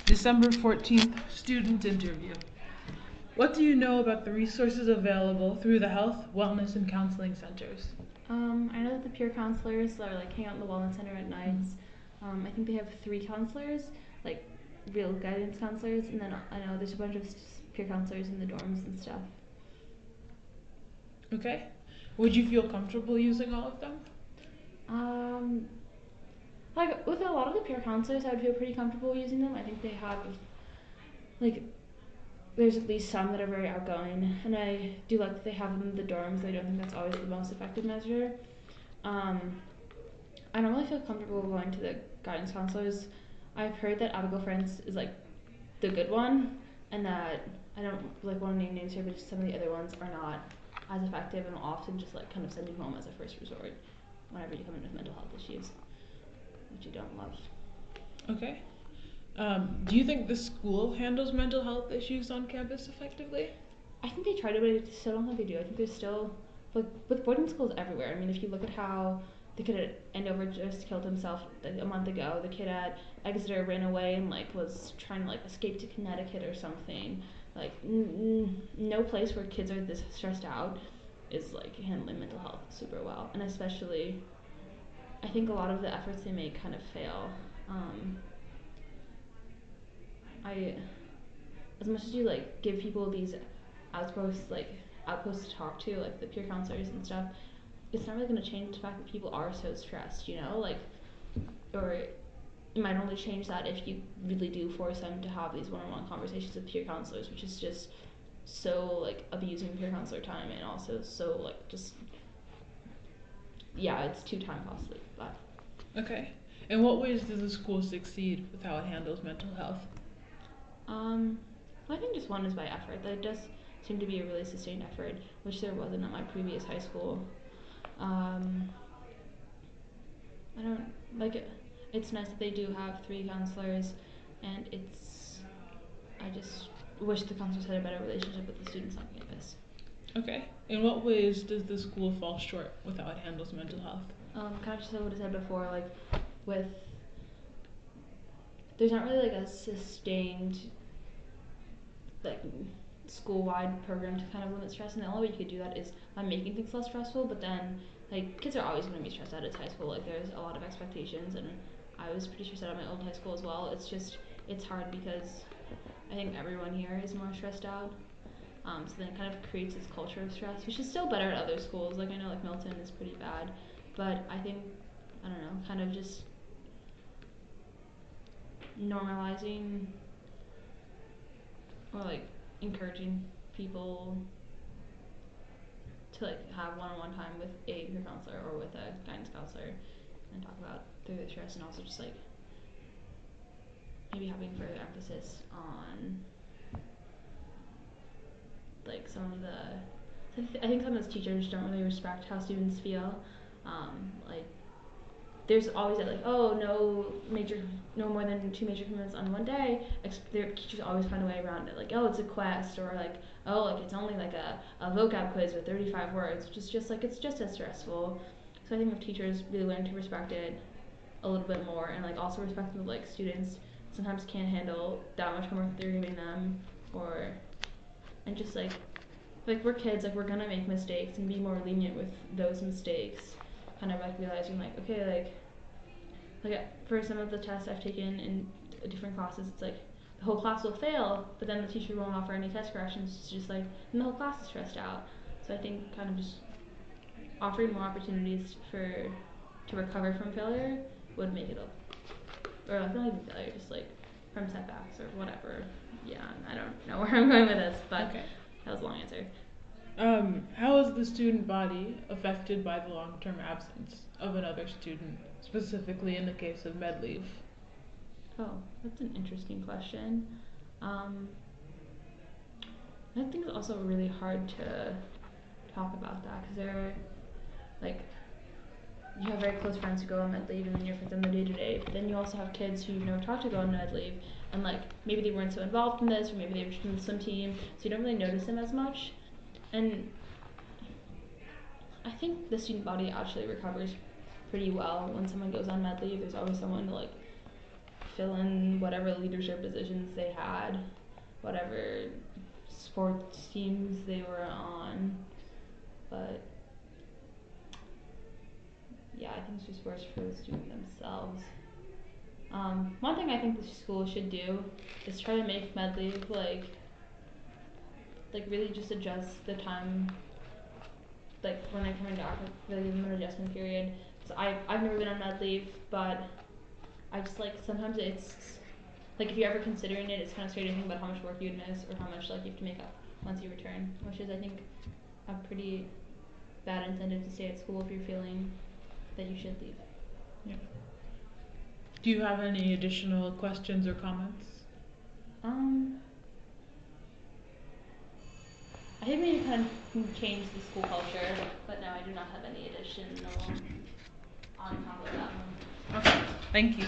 December 14th, student interview. What do you know about the resources available through the health, wellness, and counseling centers? I know that the peer counselors are like hang out in the wellness center at nights. I think they have 3 counselors, like real guidance counselors, and then I know there's a bunch of peer counselors in the dorms and stuff. Okay. Would you feel comfortable using all of them? Like with a lot of the peer counselors, I would feel pretty comfortable using them. I think they have like there's at least some that are very outgoing, and I do like that they have them in the dorms. I don't think that's always the most effective measure. I don't really feel comfortable going to the guidance counselors. I've heard that Abigail Friends is like the good one, and that I don't like want to name names here, but just some of the other ones are not as effective and will often just like kind of send you home as a first resort whenever you come in with mental health issues, which you don't love. Okay. Do you think the school handles mental health issues on campus effectively? I think they try to, but I still don't think they do. I think there's still like with boarding schools everywhere. I mean, if you look at how the kid at Andover just killed himself like, a month ago, the kid at Exeter ran away and like was trying to like escape to Connecticut or something. Like no place where kids are this stressed out is like handling mental health super well, and especially I think a lot of the efforts they make kind of fail. I as much as you like give people these outposts to talk to, like the peer counselors and stuff, it's not really going to change the fact that people are so stressed, you know, like, or it might only change that if you really do force them to have these one-on-one conversations with peer counselors, which is just so like abusing peer counselor time and also so like just yeah, it's too time costly. But Okay. In what ways does the school succeed with how it handles mental health? I think just one is by effort. That it does seem to be a really sustained effort, which there wasn't at my previous high school. Um, I don't like it. It's nice that they do have 3 counselors, and I just wish the counselors had a better relationship with the students on campus. Okay. In what ways does the school fall short with how it handles mental health? Kind of just like what I said before, like with there's not really like a sustained like school-wide program to kind of limit stress, and the only way you could do that is by making things less stressful. But then like kids are always going to be stressed out at high school. Like there's a lot of expectations, and I was pretty stressed out at my old high school as well. It's hard because I think everyone here is more stressed out. So then it kind of creates this culture of stress, which is still better at other schools. Like I know like Milton is pretty bad, but I think I don't know, kind of just normalizing or like encouraging people to like have one-on-one time with a peer counselor or with a guidance counselor and talk about through the stress, and also just like maybe having further emphasis on like some of the I think some of those teachers don't really respect how students feel. Like there's always that like no more than 2 major commitments on one day. Their teachers always find a way around it, like oh it's a quest, or like oh like it's only like a vocab quiz with 35 words, which is just like it's just as stressful. So I think if teachers really learn to respect it a little bit more, and like also respect that like students sometimes can't handle that much homework that they're giving them, or and just like we're kids, like we're gonna make mistakes and be more lenient with those mistakes, kind of like realizing like okay like for some of the tests I've taken in different classes, it's like the whole class will fail, but then the teacher won't offer any test corrections. It's just like and the whole class is stressed out. So I think kind of just offering more opportunities to recover from failure would make it or like not even failure, just like from setbacks or whatever. Yeah, I don't know where I'm going with this, but Okay. that was a long answer. How is the student body affected by the long-term absence of another student, specifically in the case of med leave? Oh, that's an interesting question. Um, I think it's also really hard to talk about that because they're like you have very close friends who go on med leave and then you're with them the day to day. But then you also have kids who you've never talked to go on med leave, and like maybe they weren't so involved in this, or maybe they were just in the swim team, so you don't really notice them as much. And I think the student body actually recovers pretty well when someone goes on med leave. There's always someone to like fill in whatever leadership positions they had, whatever sports teams they were on. But yeah, I think it's just worse for the student themselves. One thing I think the school should do is try to make med leave like really just adjust the time, like when they're coming back, like really give them an adjustment period. So I've never been on med leave, but I just like sometimes it's like if you're ever considering it, it's kind of scary to think about how much work you'd miss or how much like you have to make up once you return, which is I think a pretty bad incentive to stay at school if you're feeling that you should leave. Yeah. Do you have any additional questions or comments? I think we need to kind of change the school culture, but no, I do not have any additional on top of that one. Okay, thank you.